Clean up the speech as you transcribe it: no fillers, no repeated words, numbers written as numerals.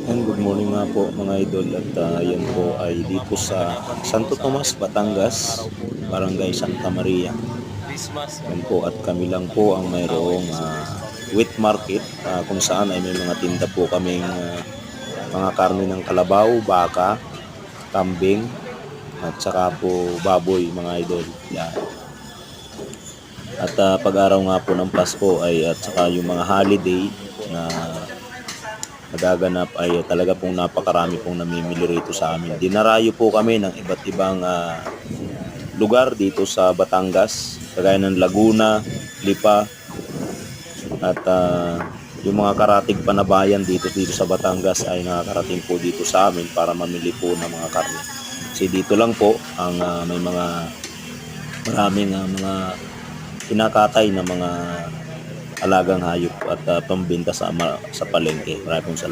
And good morning nga po mga idol at yan po ay dito sa Santo Tomas, Batangas, Barangay Santa Maria. Yan po at kami lang po ang mayroong wheat market kung saan ay may mga tinda po kaming mga karne ng kalabaw, baka, kambing at saka po baboy mga idol. Yan. At pag-araw nga po ng Pasko ay at saka yung mga holiday na nagaganap ay talaga pong napakarami pong namimili rito sa amin. Dinarayo po kami ng iba't ibang lugar dito sa Batangas, kagaya ng Laguna, Lipa, at yung mga karatig pa na bayan dito sa Batangas ay nakakarating po dito sa amin para mamili po ng mga karne. Kasi dito lang po ang may maraming mga kinakatay na mga alagang hayop at pambenta sa palengke. Maraming salamat.